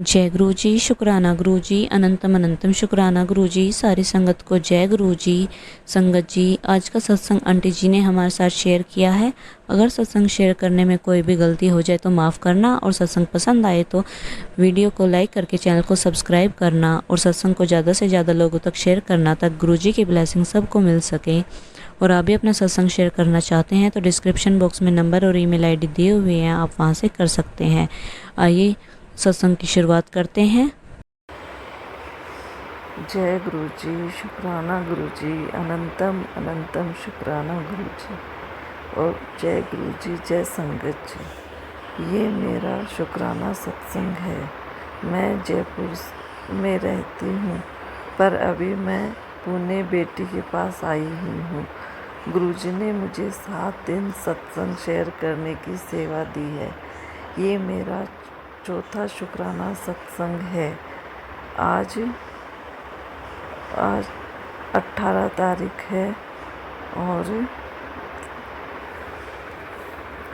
जय गुरु जी, शुक्राना गुरु जी, अनंतम अनंतम शुक्राना गुरु जी। सारी संगत को जय गुरु जी। संगत जी, आज का सत्संग आंटी जी ने हमारे साथ शेयर किया है। अगर सत्संग शेयर करने में कोई भी गलती हो जाए तो माफ़ करना, और सत्संग पसंद आए तो वीडियो को लाइक करके चैनल को सब्सक्राइब करना, और सत्संग को ज़्यादा से ज़्यादा लोगों तक शेयर करना, ताकि गुरु जी की ब्लेसिंग सबको मिल सके। और आप भी अपना सत्संग शेयर करना चाहते हैं तो डिस्क्रिप्शन बॉक्स में नंबर और ईमेल आईडी दिए हुए हैं, आप वहां से कर सकते हैं। आइए सत्संग की शुरुआत करते हैं। जय गुरु जी, शुक्राना गुरु जी, अनंतम अनंतम शुक्राना गुरु जी। और जय गुरु जी, जय संगत जी। ये मेरा शुक्राना सत्संग है। मैं जयपुर में रहती हूँ, पर अभी मैं पुणे बेटी के पास आई हुई हूँ। गुरु जी ने मुझे 7 दिन सत्संग शेयर करने की सेवा दी है। ये मेरा चौथा शुक्राना सत्संग है। आज 18 तारीख है और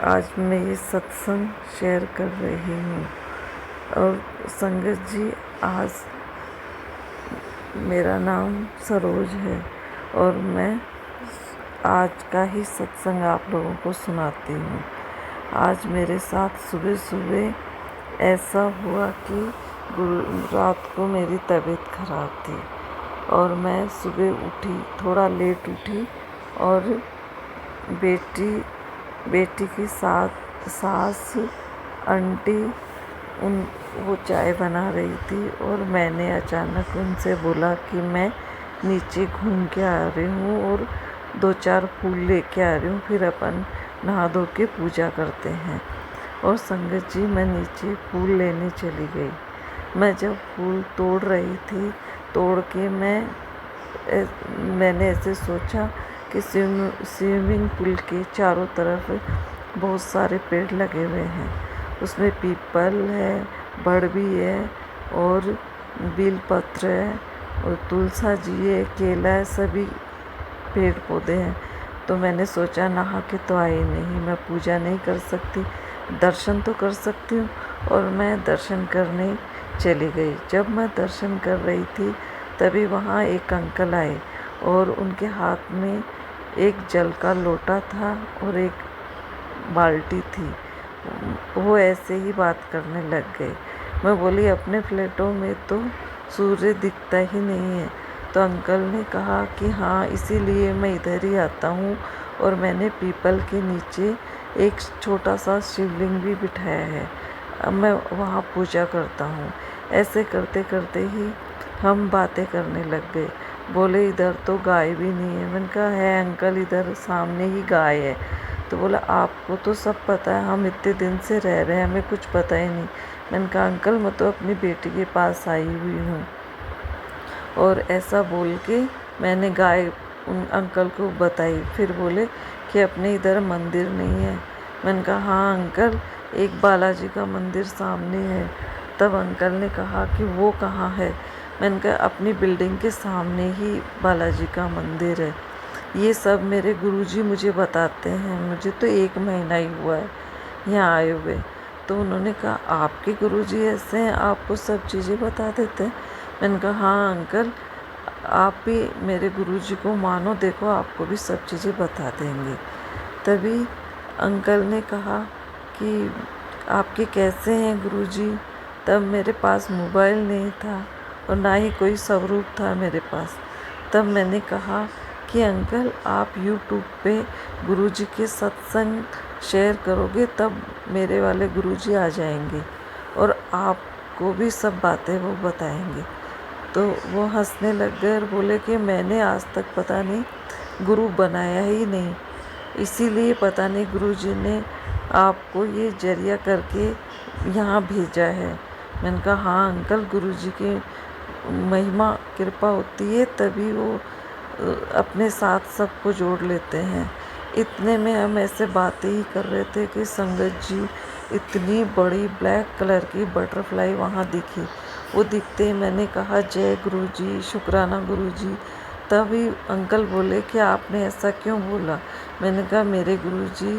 आज मैं ये सत्संग शेयर कर रही हूँ। और संगत जी, आज मेरा नाम सरोज है और मैं आज का ही सत्संग आप लोगों को सुनाती हूँ। आज मेरे साथ सुबह सुबह ऐसा हुआ कि रात को मेरी तबीयत खराब थी और मैं सुबह उठी, थोड़ा लेट उठी, और बेटी की सास आंटी वो चाय बना रही थी, और मैंने अचानक उनसे बोला कि मैं नीचे घूम के आ रही हूँ और 2-4 फूल लेके आ रही हूँ, फिर अपन नहा धो के पूजा करते हैं। और संगत जी, मैं नीचे फूल लेने चली गई। मैं जब फूल तोड़ रही थी, तोड़ के मैंने ऐसे सोचा कि स्विमिंग पूल के चारों तरफ बहुत सारे पेड़ लगे हुए हैं। उसमें पीपल है, बड़बी है, और बेलपत्र है, और तुलसा जी है, केला है, सभी पेड़ पौधे हैं। तो मैंने सोचा नहा के तो आई नहीं, मैं पूजा नहीं कर सकती, दर्शन तो कर सकती हूँ। और मैं दर्शन करने चली गई। जब मैं दर्शन कर रही थी तभी वहाँ एक अंकल आए और उनके हाथ में एक जल का लोटा था और एक बाल्टी थी। वो ऐसे ही बात करने लग गए। मैं बोली, अपने फ्लैटों में तो सूर्य दिखता ही नहीं है। तो अंकल ने कहा कि हाँ, इसीलिए मैं इधर ही आता हूँ, और मैंने पीपल के नीचे एक छोटा सा शिवलिंग भी बिठाया है। अब मैं वहाँ पूजा करता हूँ। ऐसे करते करते ही हम बातें करने लग गए। बोले, इधर तो गाय भी नहीं है। मैंने कहा, है अंकल, इधर सामने ही गाय है। तो बोला, आपको तो सब पता है, हम इतने दिन से रह रहे हैं, हमें कुछ पता ही नहीं। मैंने कहा, अंकल, मैं तो अपनी बेटी के पास आई हुई हूँ। और ऐसा बोल के मैंने गाय उन अंकल को बताई। फिर बोले कि अपने इधर मंदिर नहीं है। मैंने कहा, हाँ अंकल, एक बालाजी का मंदिर सामने है। तब अंकल ने कहा कि वो कहाँ है। मैंने कहा, अपनी बिल्डिंग के सामने ही बालाजी का मंदिर है। ये सब मेरे गुरुजी मुझे बताते हैं। मुझे तो 1 महीना ही हुआ है यहाँ आए हुए। तो उन्होंने कहा, आपके गुरुजी ऐसे हैं, आपको सब चीज़ें बता देते हैं। मैंने कहा, हाँ अंकल, आप भी मेरे गुरुजी को मानो, देखो आपको भी सब चीज़ें बता देंगे। तभी अंकल ने कहा कि आपके कैसे हैं गुरुजी। तब मेरे पास मोबाइल नहीं था और ना ही कोई स्वरूप था मेरे पास। तब मैंने कहा कि अंकल, आप यूट्यूब पे गुरुजी के सत्संग शेयर करोगे तब मेरे वाले गुरुजी आ जाएंगे और आपको भी सब बातें वो बताएंगे। तो वो हंसने लग गए और बोले कि मैंने आज तक पता नहीं गुरु बनाया ही नहीं, इसीलिए पता नहीं गुरुजी ने आपको ये जरिया करके यहाँ भेजा है। मैंने कहा, हाँ अंकल, गुरुजी की महिमा कृपा होती है, तभी वो अपने साथ सबको जोड़ लेते हैं। इतने में हम ऐसे बातें ही कर रहे थे कि संगत जी, इतनी बड़ी ब्लैक कलर की बटरफ्लाई वहाँ दिखी। वो दिखते ही मैंने कहा, जय गुरुजी, शुक्राना गुरुजी। तभी अंकल बोले कि आपने ऐसा क्यों बोला। मैंने कहा, मेरे गुरुजी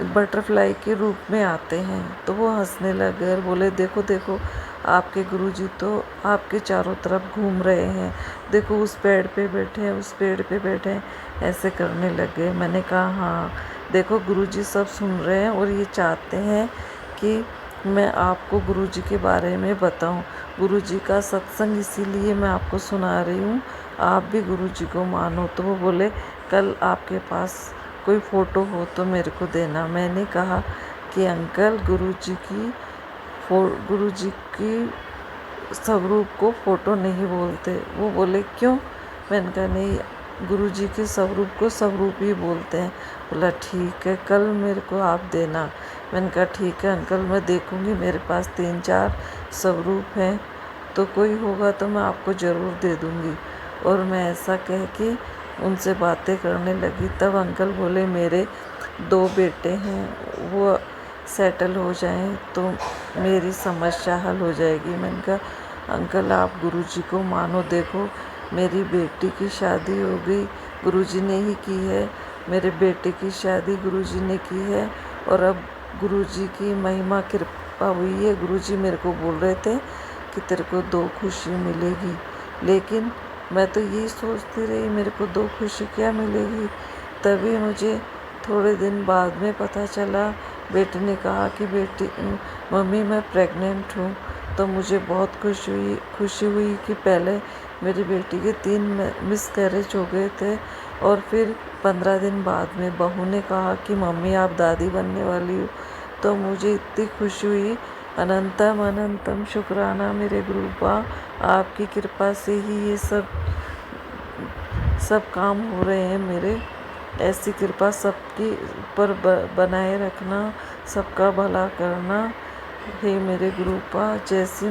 बटरफ्लाई के रूप में आते हैं। तो वो हंसने लग गए और बोले, देखो देखो, आपके गुरुजी तो आपके चारों तरफ घूम रहे हैं, देखो उस पेड़ पे बैठे हैं, उस पेड़ पे बैठे हैं, ऐसे करने लगे। मैंने कहा हाँ देखो गुरुजी सब सुन रहे हैं और ये चाहते हैं कि मैं आपको गुरुजी के बारे में बताऊं। गुरुजी का सत्संग इसीलिए मैं आपको सुना रही हूँ, आप भी गुरुजी को मानो। तो वो बोले कल आपके पास कोई फ़ोटो हो तो मेरे को देना। मैंने कहा कि अंकल गुरुजी की स्वरूप को फ़ोटो नहीं बोलते। वो बोले क्यों? मैंने कहा नहीं, गुरुजी के स्वरूप को स्वरूप ही बोलते हैं। बोला ठीक है कल मेरे को आप देना। मैंने कहा ठीक है अंकल, मैं देखूँगी, मेरे पास 3-4 स्वरूप हैं, तो कोई होगा तो मैं आपको ज़रूर दे दूँगी। और मैं ऐसा कह के उनसे बातें करने लगी। तब अंकल बोले मेरे 2 बेटे हैं, वो सेटल हो जाएं तो मेरी समस्या हल हो जाएगी। मैंने कहा अंकल आप गुरुजी को मानो, देखो मेरी बेटी की शादी हो गई, गुरुजी ने ही की है, मेरे बेटे की शादी गुरुजी ने की है, और अब गुरुजी की महिमा कृपा हुई है। गुरुजी मेरे को बोल रहे थे कि तेरे को 2 खुशी मिलेगी, लेकिन मैं तो यही सोचती रही मेरे को 2 खुशी क्या मिलेगी। तभी मुझे थोड़े दिन बाद में पता चला, बेटी ने कहा कि बेटी मम्मी मैं प्रेग्नेंट हूँ। तो मुझे बहुत खुशी हुई कि पहले मेरी बेटी के 3 मिसकैरेज हो गए थे, और फिर 15 दिन बाद में बहू ने कहा कि मम्मी आप दादी बनने वाली हो। तो मुझे इतनी खुशी हुई। अनंतम अनंतम शुक्राना मेरे गुरुपा, आपकी कृपा से ही ये सब काम हो रहे हैं मेरे। ऐसी कृपा सबकी पर बनाए रखना, सबका भला करना। हे मेरे गुरुपा, जैसी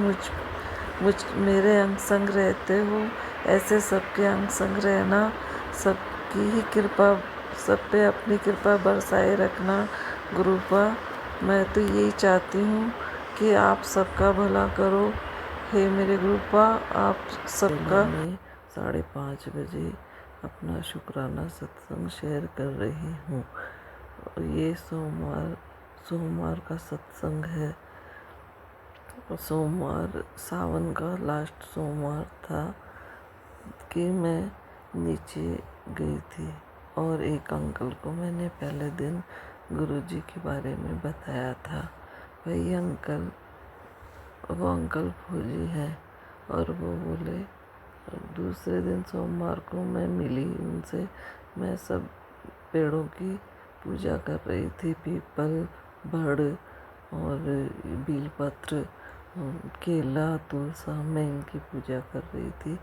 मेरे अंग संग रहते हो, ऐसे सबके अंग संग रहना, सबकी ही कृपा, सब पे अपनी कृपा बरसाए रखना गुरुपा। मैं तो यही चाहती हूँ कि आप सबका भला करो। हे मेरे गुरुपा, आप सबका। मैं 5:30 बजे अपना शुक्राना सत्संग शेयर कर रही हूँ। ये सोमवार का सत्संग है। सोमवार सावन का लास्ट सोमवार था कि मैं नीचे गई थी, और एक अंकल को मैंने पहले दिन गुरुजी के बारे में बताया था। वो अंकल फौजी हैं, और वो बोले दूसरे दिन सोमवार को मैं मिली उनसे। मैं सब पेड़ों की पूजा कर रही थी, पीपल, बड़ और बेलपत्र, केला, तुलसा, मैं इनकी पूजा कर रही थी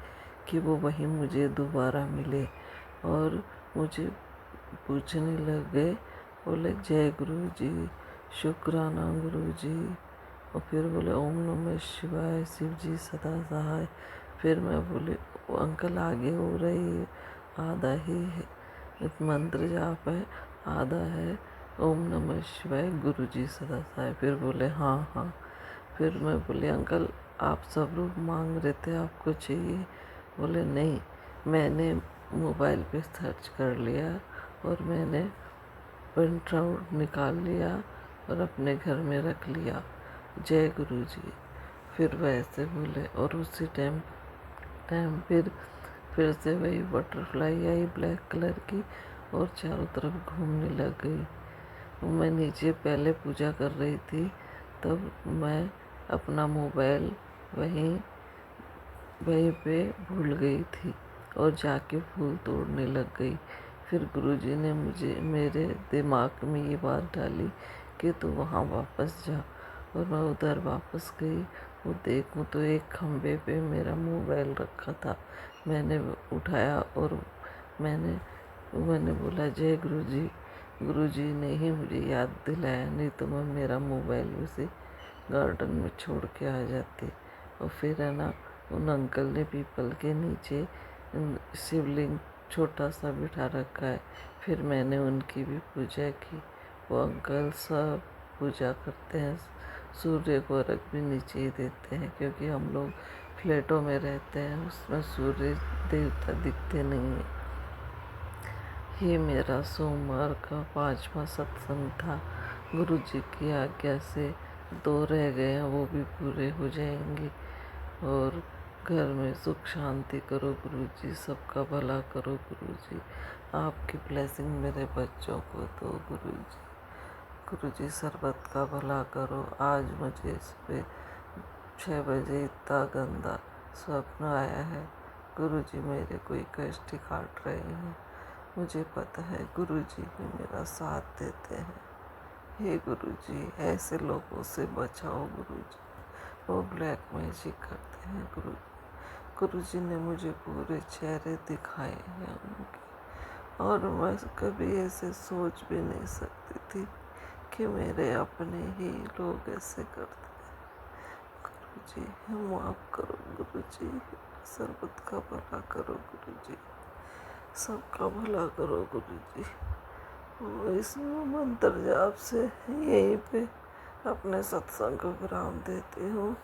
कि वो वहीं मुझे दोबारा मिले, और मुझे पूछने लग गए। बोले जय गुरु जी, शुक्राना गुरु जी, और फिर बोले ओम नमः शिवाय, शिव जी सदा सहाय। फिर मैं बोली वो अंकल आगे हो रही, आधा ही है मंत्र जाप है, आधा है ओम नमः शिवाय गुरु जी सदा सहाय। फिर बोले हाँ हाँ। फिर मैं बोली अंकल आप सब रूप मांग रहे थे, आपको चाहिए? बोले नहीं, मैंने मोबाइल पे सर्च कर लिया और मैंने प्रिंट आउट निकाल लिया और अपने घर में रख लिया। जय गुरु जी। फिर वैसे बोले, और उसी टाइम फिर से वही बटरफ्लाई आई ब्लैक कलर की, और चारों तरफ घूमने लग गई। मैं नीचे पहले पूजा कर रही थी, तब मैं अपना मोबाइल वहीं पे भूल गई थी और जाके फूल तोड़ने लग गई। फिर गुरुजी ने मेरे दिमाग में ये बात डाली कि तू वहाँ वापस जा, और मैं उधर वापस गई। वो देखूं तो एक खम्भे पे मेरा मोबाइल रखा था। मैंने उठाया और मैंने बोला जय गुरुजी। गुरुजी ने ही मुझे याद दिलाया, नहीं तो मैं मेरा मोबाइल उसी गार्डन में छोड़ के आ जाती। और फिर है ना, उन अंकल ने पीपल के नीचे शिवलिंग छोटा सा बिठा रखा है। फिर मैंने उनकी भी पूजा की। वो अंकल सब पूजा करते हैं, सूर्य को अर्घ भी नीचे ही देते हैं, क्योंकि हम लोग फ्लैटों में रहते हैं, उसमें सूर्य देवता दिखते नहीं हैं। ये मेरा सोमवार का 5वां सत्संग था। गुरुजी की आज्ञा से दो रह गए हैं वो भी पूरे हो जाएंगे। और घर में सुख शांति करो गुरुजी, सबका भला करो गुरुजी, आपकी ब्लेसिंग मेरे बच्चों को दो गुरुजी। गुरुजी शरबत का भला करो। आज मुझे सुबह 6 बजे इतना गंदा स्वप्न आया है गुरुजी, मेरे कोई कष्ट काट रहे हैं। मुझे पता है गुरुजी भी मेरा साथ देते हैं। हे गुरुजी, ऐसे लोगों से बचाओ गुरुजी, वो ब्लैक मैजिक करते हैं गुरुजी। गुरुजी ने मुझे पूरे चेहरे दिखाए हैं उनके, और मैं कभी ऐसे सोच भी नहीं सकती थी कि मेरे अपने ही लोग ऐसे करते हैं। गुरुजी माफ़ करो गुरुजी, शरबत का भला करो गुरुजी, सबका भला करो गुरुजी। इस मंत्र जाप से यहीं पे अपने सत्संग को विराम देती हूँ।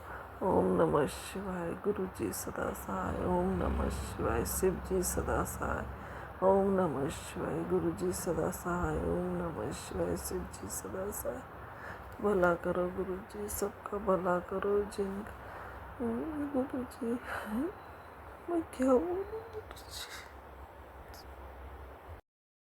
ओम नमः शिवाय। गुरुजी सदा सहाय। ओम नमः शिवाय। शिव जी सदा सहाय। ओम नमः शिवाय। गुरुजी सदा सहाय। ओम नमः शिवाय। शिव जी सदा सहाय। भला करो गुरुजी, सबका भला करो। गुरुजी मैं क्या बोलूं गुरुजी।